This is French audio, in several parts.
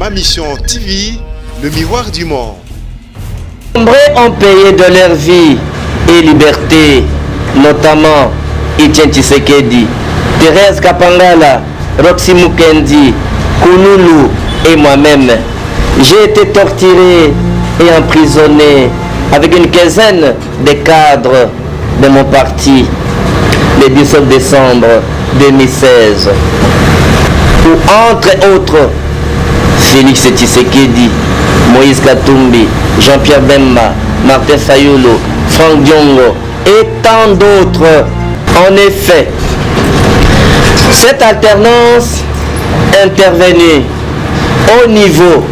Ma Mission TV, le miroir du monde. Nombreux ont payé de leur vie et liberté, notamment Etienne Tshisekedi, Thérèse Kapangala, Roxy Mukendi, Kouloulou et moi-même. J'ai été torturé et emprisonné avec une quinzaine de cadres de mon parti le 17 décembre 2016. Où entre autres Félix Tshisekedi, Moïse Katumbi, Jean-Pierre Bemba, Martin Fayulu, Franck Diongo et tant d'autres. En effet, cette alternance intervenue au niveau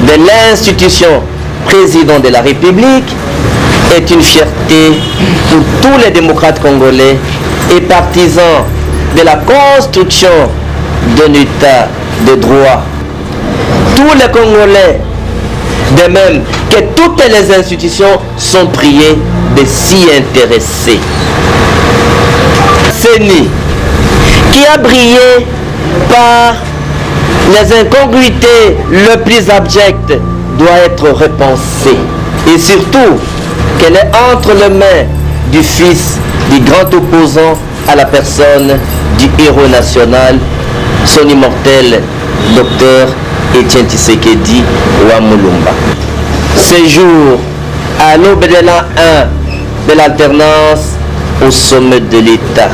de l'institution président de la République est une fierté pour tous les démocrates congolais et partisans de la construction d'un État de droit. Tous les Congolais, de même que toutes les institutions, sont priés de s'y intéresser. CENI, qui a brillé par les incongruités le plus abjectes, doit être repensée. Et surtout, qu'elle est entre les mains du fils du grand opposant à la personne du héros national, son immortel docteur Etienne Tshisekedi Wamulumba. Ce jour, à l'aube de l'an 1 de l'alternance au sommet de l'État,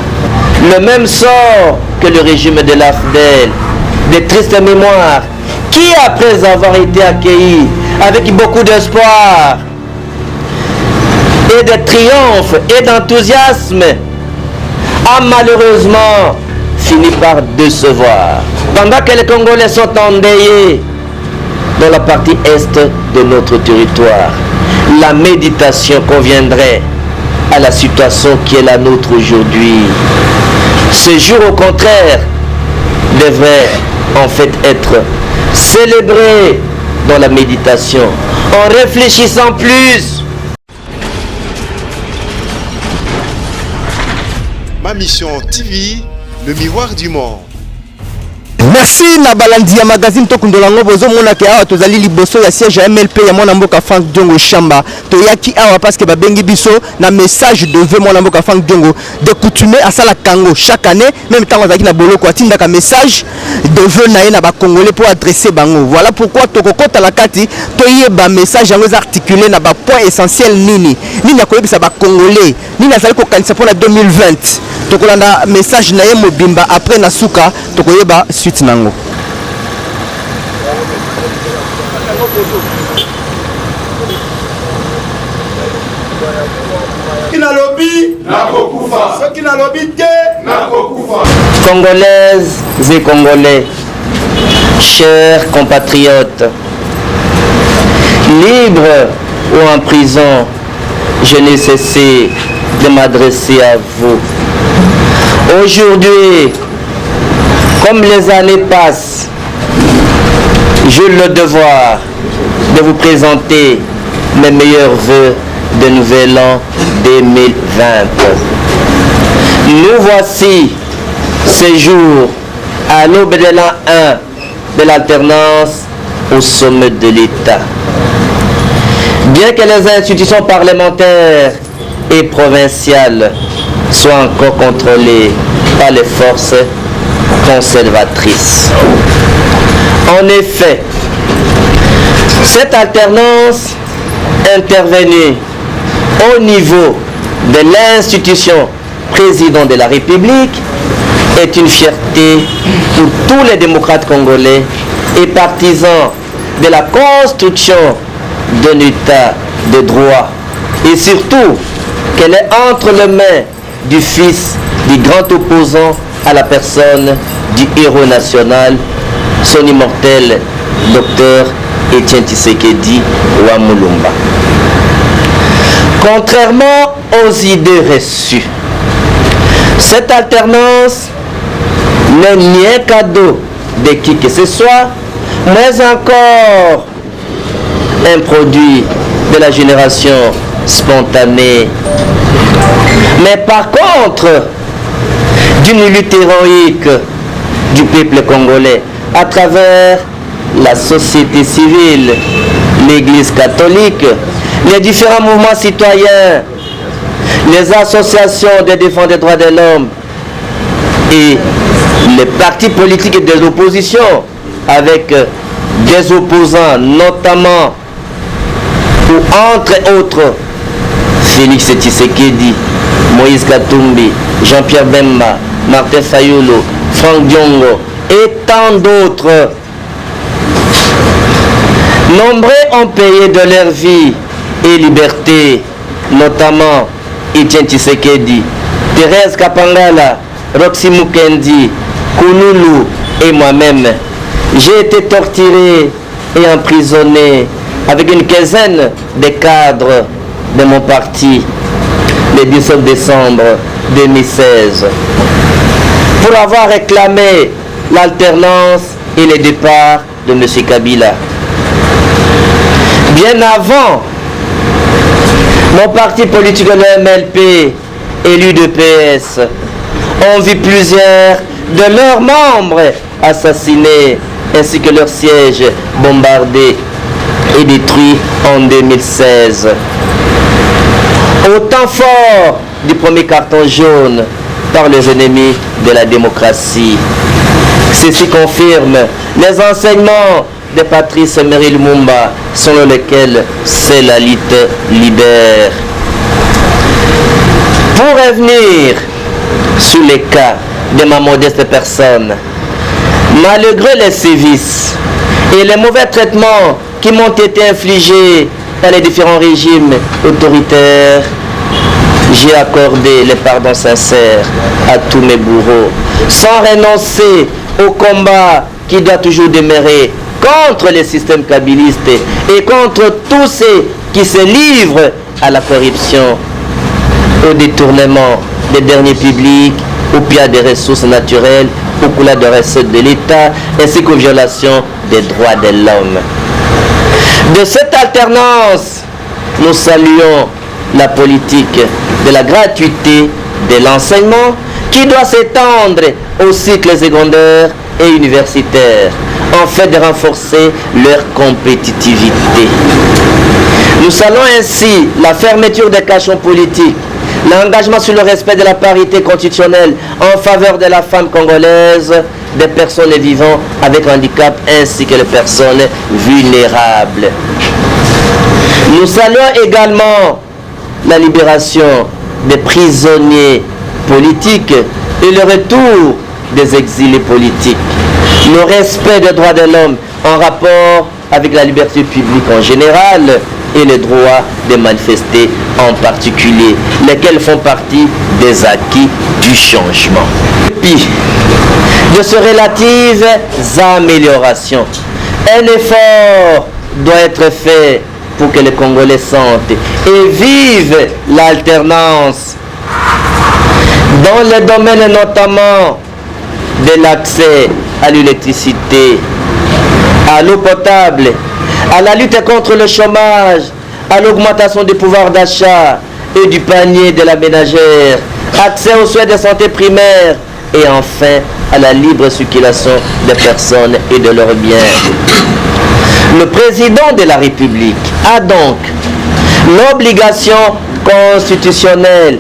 le même sort que le régime de l'AFDEL, de tristes mémoires, qui après avoir été accueilli avec beaucoup d'espoir et de triomphe et d'enthousiasme, a malheureusement fini par décevoir. Pendant que les Congolais sont endeuillés dans la partie est de notre territoire, la méditation conviendrait à la situation qui est la nôtre aujourd'hui. Ce jour, au contraire, devrait en fait être célébré dans la méditation, en réfléchissant plus. Ma Mission TV, le miroir du monde. Merci na balandi ya magazine tokundolango bozo mona ke awa tozali liboso ya siège ya MLP ya mwana mboka Franck Diongo Chamba toyaki awa parce que babengi biso na message de vœux mwana mboka Franck Diongo de coutumer à sala kango chaque année même temps azaki na boloko atinda ka message de vœux na ye na ba congolais pour adresser bango. Voilà pourquoi tokokota la kati toyeba message yango articulé na ba point essentiel nini akoyebisa ba congolais nini azali ko kanisa pour la 2020 tokolanda message na ye mobimba après na suka tokoyeba suite nango. Congolaises et Congolais, chers compatriotes, libres ou en prison, je n'ai cessé de m'adresser à vous. Aujourd'hui, comme les années passent, j'ai le devoir de vous présenter mes meilleurs vœux de nouvel an 2020. Nous voici ce jour à l'aube de l'an 1 de l'alternance au sommet de l'État. Bien que les institutions parlementaires et provinciales soient encore contrôlées par les forces conservatrices. En effet, cette alternance intervenue au niveau de l'institution président de la République est une fierté pour tous les démocrates congolais et partisans de la construction d'un État de droit. Et surtout, qu'elle est entre les mains du fils du grand opposant à la personne du héros national, son immortel docteur Etienne Tshisekedi Wamulumba. Contrairement aux idées reçues, cette alternance n'est ni un cadeau de qui que ce soit, mais encore un produit de la génération spontanée. Mais par contre, d'une lutte héroïque du peuple congolais à travers la société civile, l'Église catholique, les différents mouvements citoyens, les associations de défense des droits de l'homme et les partis politiques de l'opposition avec des opposants, notamment ou entre autres Félix Tshisekedi, Moïse Katumbi, Jean-Pierre Bemba, Martin Fayulu, Franck Diongo et tant d'autres. Nombreux ont payé de leur vie et liberté, notamment Etienne Tshisekedi, Thérèse Kapangala, Roxy Mukendi, Kounoulou et moi-même. J'ai été torturé et emprisonné avec une quinzaine de cadres de mon parti le 17 décembre 2016 pour avoir réclamé l'alternance et le départ de M. Kabila. Bien avant, mon parti politique, le MLP, élu de PS, ont vu plusieurs de leurs membres assassinés ainsi que leur siège bombardé et détruit en 2016. Au temps fort du premier carton jaune par les ennemis de la démocratie. Ceci confirme les enseignements de Patrice Emery Lumumba selon lesquels c'est la lutte libère. Pour revenir sur les cas de ma modeste personne, malgré les sévices et les mauvais traitements qui m'ont été infligés par les différents régimes autoritaires, j'ai accordé les pardons sincères à tous mes bourreaux, sans renoncer au combat qui doit toujours demeurer contre les systèmes kabylistes et contre tous ceux qui se livrent à la corruption, au détournement des derniers publics, au pillage des ressources naturelles, au coulage de recettes de l'État, ainsi qu'aux violations des droits de l'homme. De cette alternance, nous saluons la politique de la gratuité de l'enseignement qui doit s'étendre aux cycles secondaires et universitaires, en fait de renforcer leur compétitivité. Nous saluons ainsi la fermeture des cachons politiques, l'engagement sur le respect de la parité constitutionnelle en faveur de la femme congolaise, des personnes vivant avec handicap ainsi que les personnes vulnérables. Nous saluons également la libération des prisonniers politiques et le retour des exilés politiques. Le respect des droits de l'homme en rapport avec la liberté publique en général et le droit de manifester en particulier, lesquels font partie des acquis du changement. Puis, de ces relatives améliorations, un effort doit être fait pour que les Congolais sentent et vivent l'alternance dans les domaines notamment de l'accès à l'électricité, à l'eau potable, à la lutte contre le chômage, à l'augmentation du pouvoir d'achat et du panier de la ménagère, accès aux soins de santé primaire et enfin à la libre circulation des personnes et de leurs biens. Le président de la République a donc l'obligation constitutionnelle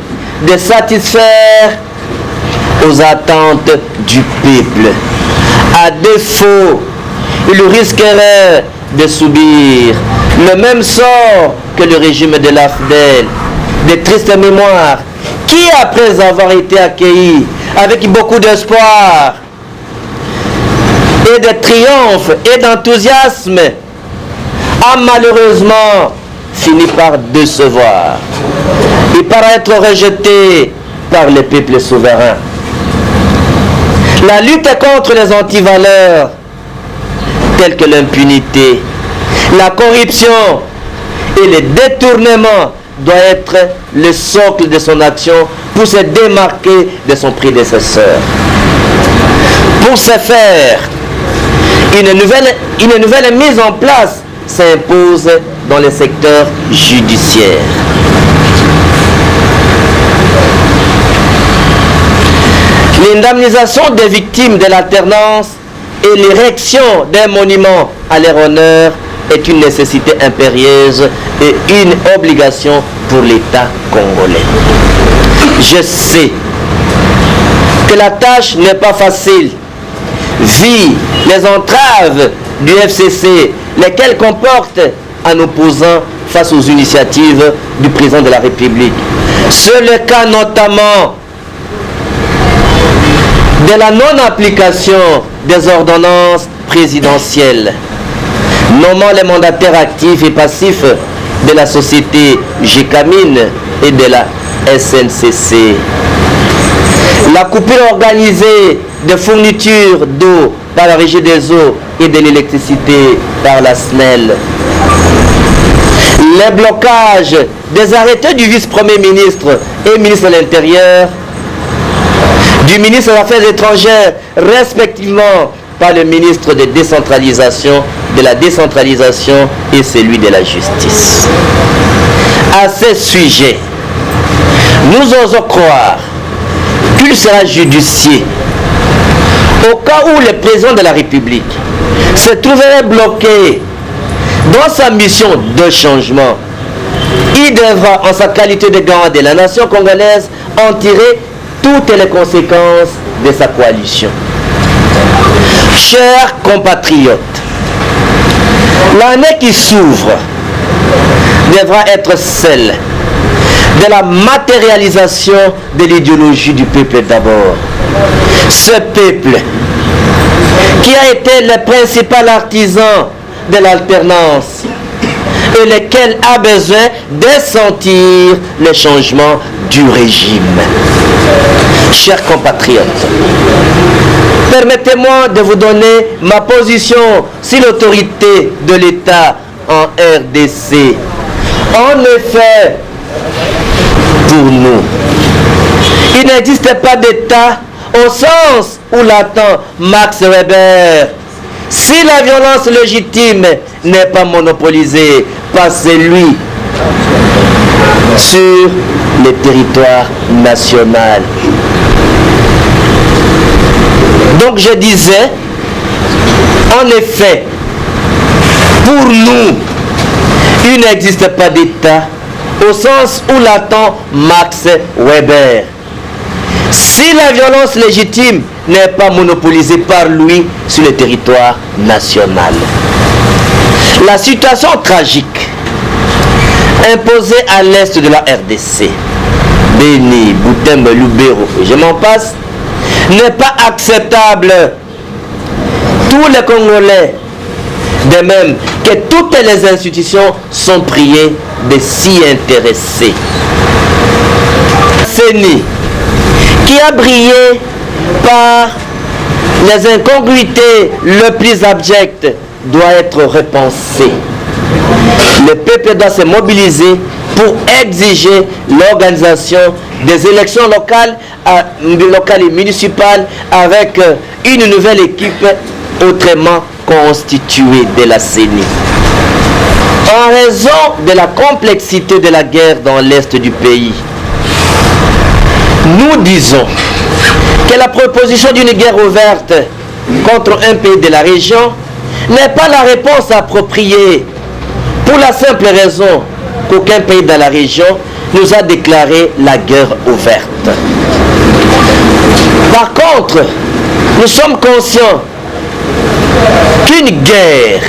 de satisfaire aux attentes du peuple. À défaut, il risquerait de subir le même sort que le régime de l'AFDEL, de tristes mémoires, qui après avoir été accueillis avec beaucoup d'espoir et de triomphe et d'enthousiasme, a malheureusement fini par décevoir et par être rejeté par le peuple souverain. La lutte contre les antivaleurs telles que l'impunité, la corruption et le détournement doit être le socle de son action pour se démarquer de son prédécesseur. Pour ce faire, une nouvelle mise en place s'impose dans le secteur judiciaire. L'indemnisation des victimes de l'alternance et l'érection d'un monument à leur honneur est une nécessité impérieuse et une obligation pour l'État congolais. Je sais que la tâche n'est pas facile, vu les entraves du FCC, lesquelles comportent un opposant face aux initiatives du président de la République. C'est le cas notamment de la non-application des ordonnances présidentielles, nommant les mandataires actifs et passifs de la société GECAMIN et de la SNCC. La coupure organisée de fourniture d'eau par la Régie des eaux et de l'électricité par la SNEL. Les blocages des arrêtés du vice-premier ministre et ministre de l'Intérieur, du ministre des Affaires étrangères, respectivement par le ministre de la décentralisation et celui de la justice. À ce sujet, nous osons croire qu'il sera judicieux au cas où le président de la République se trouverait bloqué dans sa mission de changement. Il devra, en sa qualité de garant de la nation congolaise, en tirer toutes les conséquences de sa coalition. Chers compatriotes, l'année qui s'ouvre devra être celle de la matérialisation de l'idéologie du peuple d'abord. Ce peuple qui a été le principal artisan de l'alternance et lequel a besoin de sentir le changement du régime. Chers compatriotes, permettez-moi de vous donner ma position sur l'autorité de l'État en RDC. En effet, pour nous, il n'existe pas d'État au sens où l'attend Max Weber. Si la violence légitime n'est pas monopolisée par celui sur le territoire national. Donc je disais, en effet, pour nous, il n'existe pas d'État au sens où l'attend Max Weber. Si la violence légitime n'est pas monopolisée par lui sur le territoire national. La situation tragique imposée à l'est de la RDC, Beni, Butembo, Lubero, et je m'en passe, n'est pas acceptable. Tous les Congolais, de même que toutes les institutions, sont priées de s'y intéresser. CENI, qui a brillé par les incongruités le plus abjectes, doit être repensé. Le peuple doit se mobiliser pour exiger l'organisation des élections locales et municipales avec une nouvelle équipe autrement constituée de la CENI. En raison de la complexité de la guerre dans l'est du pays, nous disons que la proposition d'une guerre ouverte contre un pays de la région n'est pas la réponse appropriée, pour la simple raison qu'aucun pays de la région nous a déclaré la guerre ouverte. Par contre, nous sommes conscients qu'une guerre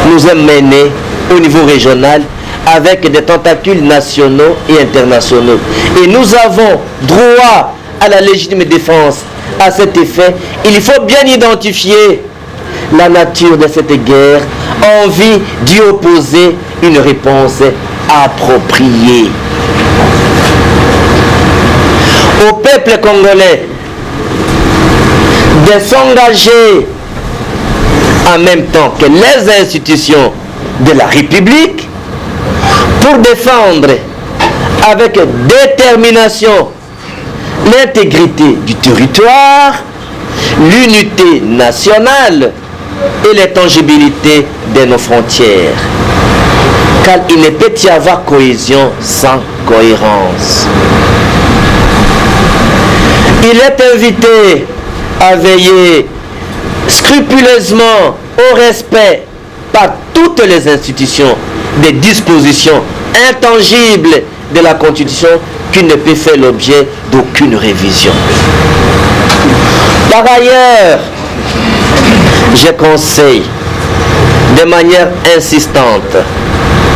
nous est menée au niveau régional avec des tentacules nationaux et internationaux. Et nous avons droit à la légitime défense. À cet effet, il faut bien identifier la nature de cette guerre en vue d'y opposer une réponse appropriée. Au peuple congolais de s'engager en même temps que les institutions de la République pour défendre avec détermination l'intégrité du territoire, l'unité nationale et l'intangibilité de nos frontières. Car il ne peut y avoir cohésion sans cohérence. Il est invité à veiller scrupuleusement au respect par toutes les institutions des dispositions intangibles de la Constitution qui ne peut faire l'objet d'aucune révision. Par ailleurs, je conseille de manière insistante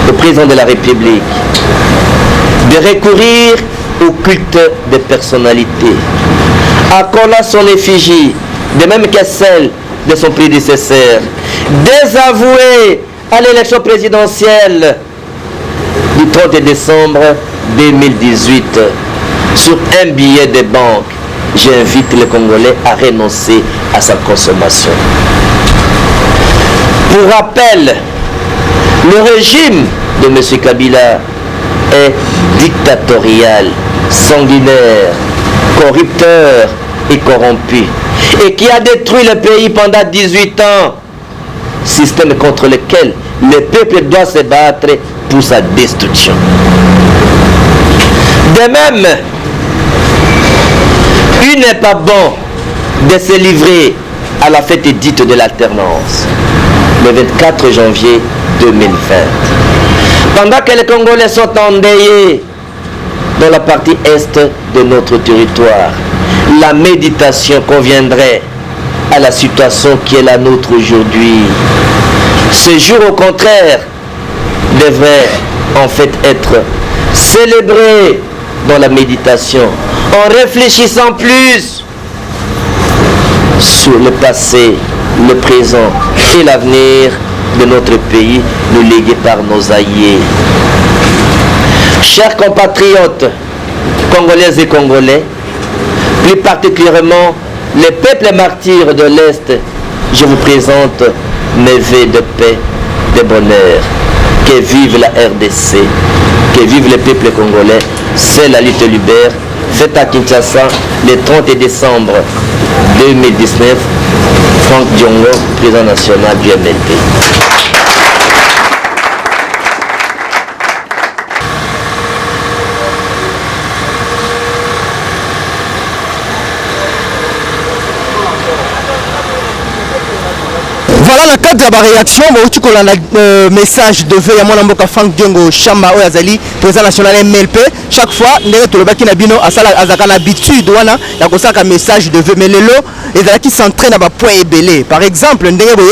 au président de la République de recourir au culte des personnalités, accolant son effigie, de même que celle de son prédécesseur, désavoué à l'élection présidentielle du 30 décembre 2018 sur un billet de banque. J'invite les Congolais à renoncer à sa consommation. Pour rappel, le régime de M. Kabila est dictatorial, sanguinaire, corrupteur et corrompu, et qui a détruit le pays pendant 18 ans, système contre lequel le peuple doit se battre pour sa destruction. De même, il n'est pas bon de se livrer à la fête dite de l'alternance, le 24 janvier 2020. Pendant que les Congolais sont endeuillés dans la partie est de notre territoire, la méditation conviendrait à la situation qui est la nôtre aujourd'hui. Ce jour, au contraire, devrait en fait être célébré dans la méditation, en réfléchissant plus sur le passé, le présent et l'avenir de notre pays, nous légués par nos aïeux. Chers compatriotes, Congolaises et Congolais, plus particulièrement les peuples martyrs de l'Est, je vous présente mes vœux de paix, de bonheur. Que vive la RDC, que vive le peuple congolais, c'est la lutte libère, faite à Kinshasa le 30 décembre 2019, Franck Diongo, président national du MLP. Voilà le cadre de la réaction. Tu as un message de vœux à mon amboka Franck Diongo Chamba Oyazali, président national MLP. Chaque fois, nous avons une habitude de un message de vœux. Mais le lot, qui s'entraîne à point ébélé. Par exemple, nous avons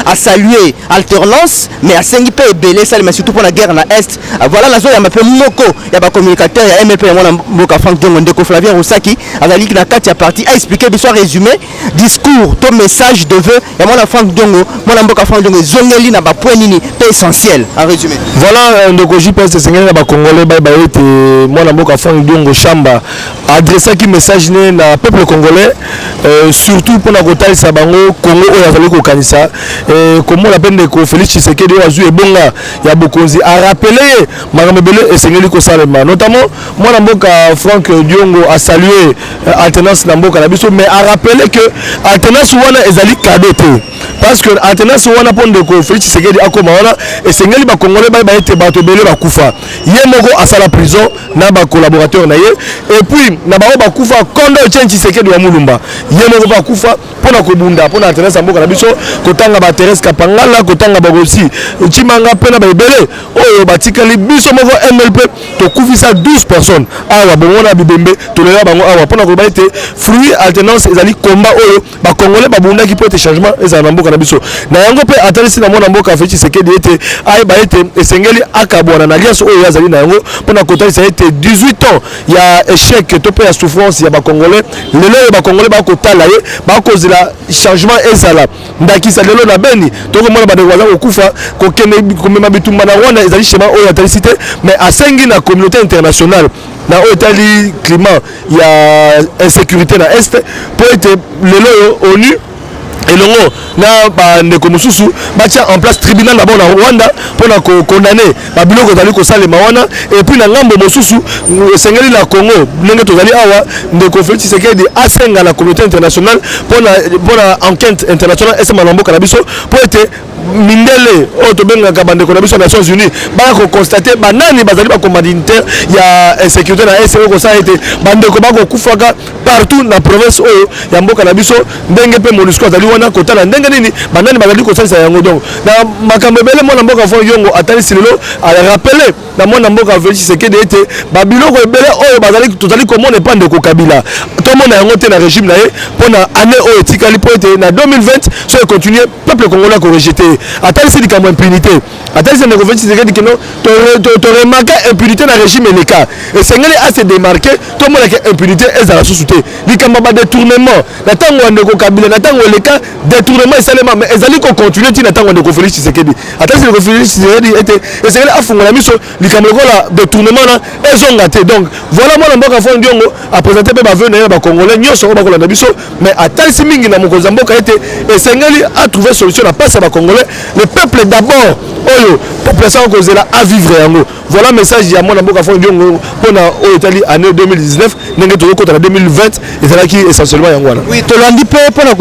à saluer alternance, mais à saluer ébélé, ça mais surtout pour la guerre dans l'Est. Voilà la zone, il y a un Moko, il y a un communicateur, il y a MLP, il y a mon amboka Franck Diongo Flavien Roussaki, Azali qui n'a qu'à partie à expliquer, soit résumé, discours, ton message de vœux, il y a mon Franck Diongo. Voilà essentiel en résumé. Voilà donc je pense que c'est un Congolais moi Franck Diongo Chamba adressé qui message na peuple congolais surtout pour la côté Sabango Congo oyazali ko kanisa comment la peine de Félix Tshisekedi azu ebonga ya bokonzi a rappelé makamebele esengeli ko salema notamment moi Franck Diongo a salué alternance na mboka na biso mais a rappelé que alternance wana ezali cadeau parce que alternance wana pon de ko Félix Tshisekedi akoma wana esengeli ba congolais ba ete bato bele ba kufa ye moko asala prison na ba collaborateur na ye et puis na ba kufa kondo Tshisekedi wa mulumba ye moko ba kufa pona ko bunda pona alternance mboka na biso kotanga ba Thérèse Kapangala kotanga ba aussi chimanga pena ba ebele oyo batikali biso moko MLP to kufisa 12 personnes awa bongona bibembe to lela bango awa pona ko ba ete fruit alternance ezali combat oyo ba congolais ba bunda ki peut changement ezala mboka na biso na yango pe atalisi na mona mboka Félix Tshisekedi ete ay ba ete esengeli akabwana na alliance oyo yazali na yango pona kotalisa ete 18 ans ya échec to pe ya souffrance ya ba congolais lelo ba congolais ba kotala ye ba kozela changement ezala ndakisa lelo na beni to ko mona ba de waza okufa ko keme komema bitumba na Rwanda ezali schéma oyo atalisite mais asengi na communauté internationale na otali climat ya insécurité na est pour ete lelo ONU elongo na bandeko mosusu batia en place tribunal d'abord na Rwanda pona ko condamner ba biloko tali ko salema wana et puis na ngambo mosusu esengeli la Congo ndenge tozali awa ndeko Félix Tshisekedi asenga la communauté internationale pona enquête internationale esa malambo kana biso po ete mindele oyo tobengaka bandeko na biso ya Nations Unies baya kokonstate banani bazali bacommanditaire ya insécurité na SE kosala ete bandeko bakokufaka partout na province oyo ya mboka na biso ndenge mpe MONUSCO azali wana kotala ndenge nini banani bazali kosalisa yango. Donc na makambo ebele mwana mboka Franck Diongo atalisi lelo arappele na mwana mboka Félix Tshisekedi ete babiloko ebele oyo bazali tozali komona epa ndeko Kabila tomona yango te na régime na ye mpona année oyo etikali mpo ete na 2020 so econtinue peuple congolais akorejete atalisi likambo impunité atalisi ndeko Félix Tshisekedi kino toremarke impunité na régime eleka esengeli ase démarke tomonaka impunité ezala susu te likambo badétournement na ntango ya ndeko Kabila na ntango eleka détournement esalema mais ezali kocontinue ti na ntango ya ndeko Félix Tshisekedi atalisi ndeko Félix Tshisekedi ete esengeli afungola miso likambo lokola détournement na ezonga te. Donc voilà mwana mboka Franck Diongo apresente mpe baveu na ye na bakongolais nyonso oyo bakolanda biso mais atalisi mingi na mokonzi ya mboka ete esengeli atrouver solution na pasi ya bakongolais le peuple d'abord oyo population kozela à vivre yango. Voilà message ya mwana mboka Franck Diongo mpona oyo etali année 2019 ndenge tozokota na 2020 ezalaki essentiellement yango wana. Oui, tolandi mpe mpona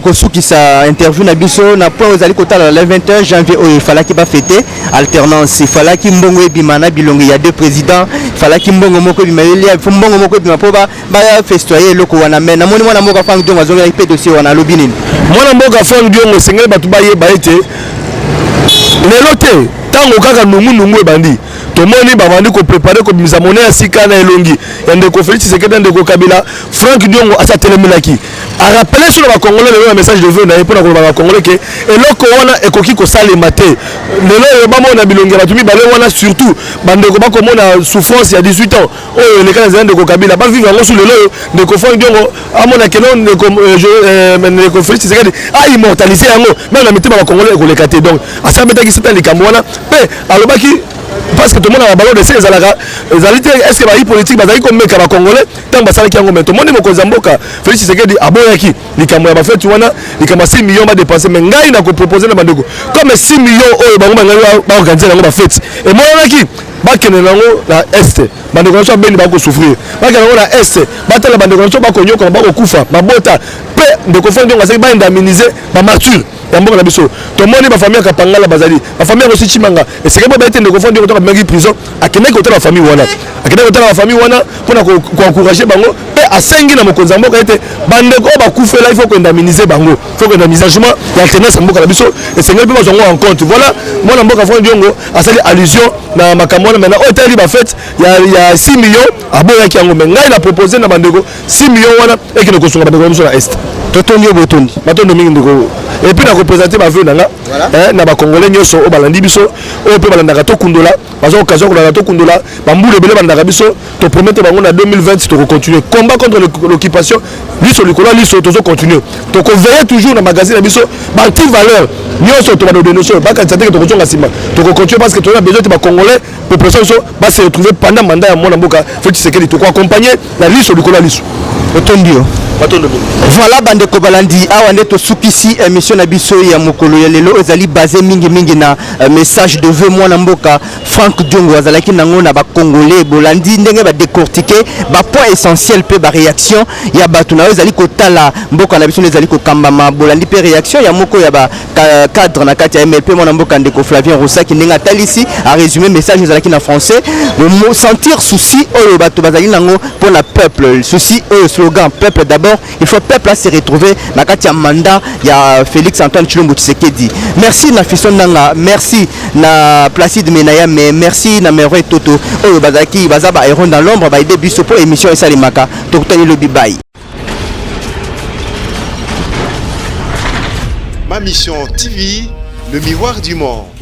kosukisa interview na biso na point ezali kotala le 21 janvier oyo efalaki bafete alternance efalaki mbongo ebima na bilongo ya deux présidents efalaki mbongo moko ebima mbongo moko ebima mpo bafestoye eloko wana me namoni mwana mboka Franck Diongo azongelaki mpe dossier wana alobi nini mwana mboka Franck Diongo esengeli bato bayeba ete lelo te ntango kaka nungu ebandi tomoni babandi koprepare kobimisa monnaie ya sika na elongi ya ndeko Félix Tshisekedi na ndeko Kabila. Franck Diongo asatelemelaki arappele sur bakongolais lelo ya message de vœux na ye mpona koloba bakongolais ke eloko wana ekoki kosalema te lelo oyo bamona bilongi ya bato mibale wana surtout bandeko bakomona souffrance ya 18 ans oyo eleka na nzela ndeko Kabila bavivre yango su lelo oyo ndeko Franck Diongo amona keno ndeko Félix Tshisekedi aimmortalise yango meme na mitema bakongolais ekoleka te. Donc asabetaki sita likambo wana mpe alobaki parce que tout le monde a ballon de ces est-ce que les politiques bazali komeka ba congolais tant basalaki yango mais tout le monde mokonzi mboka Félix Tshisekedi aboyaki likambo ya bafeti wana likambo 6 millions ba dépenser mais ngai na ko proposer na bandeko comme 6 millions oyo bango ngai ba organiser yango ba feti et moi naki bakene nango na est bandeko nso beni ba ko souffrir bakene nango na est batala bandeko nso ba konyoka ba ko kufa babota pe ndeko Franck Diongo asaki ba indemniser ba martyr yamboka na biso tomoni ba famille kapangala bazali ba famille ko sichimanga et c'est que ba ete ndeko Franck Diongo to ba prison akende ko tala famille wana akende ko tala famille wana pona ko encourager bango pe asengi na mokonza mboka ete bandeko bakufela il faut ko indemniser bango faut ko indemnisation ya alternance mboka na biso et c'est ngeli bazongo en compte. Voilà mwana mboka Franck Diongo asali allusion na makambo na maintenant hôtel ba fête ya 6 millions aboyaki yango mais ngai na proposer na bandeko 6 millions wana et que ne kosunga bandeko biso na est totondi obotondi batondo mingi ndeko et puis na représenter ba veu nanga na ba congolais nyonso o balandi biso o pe balandaka to kundola bazo occasion ko to kundola ba mbule bele bandaka biso to promettre bango na 2020 to continuer combat contre l'occupation biso likola liso to continuer to ko veiller toujours na magazine na biso ba anti valeur nyonso to ba do dénoncer ba ka tsaté to ko tonga sima to ko continuer parce que to na besoin de ba congolais population so ba se retrouver pendant mandat ya mona mboka Félix Tshisekedi to ko accompagner la liso likola liso otondio. Voilà bandeko balandi awa nde tosukisi émission na biso ya mokolo ya lelo ezali basé mingi na message de vœux mwana mboka Franck Diongo azalaki nango na ba congolais bolandi ndenge ba décortiquer ba point essentiel pe ba réaction ya bato na ezali kotala mboka na biso ezali kokambama bolandi pe réaction ya moko ya ba cadre na kati ya MLP mwana mboka ndeko Flavien Rosaki ndenge atalisi a résumé message ezalaki na français sentir souci oyo bato bazali nango pour la peuple souci oyo slogan peuple d'abord. Il faut peuple à se retrouver na kati ya mandat ya Félix Antoine Tshilombo Tshisekedi. Merci na Fiston Nanga, merci na Placide Menaya, mais merci na Merveille Toto oyo bazaki bazaba héros dans l'ombre ba aider biso pour émission esalimaka tokutani lobi bye. Ma mission TV, le miroir du monde.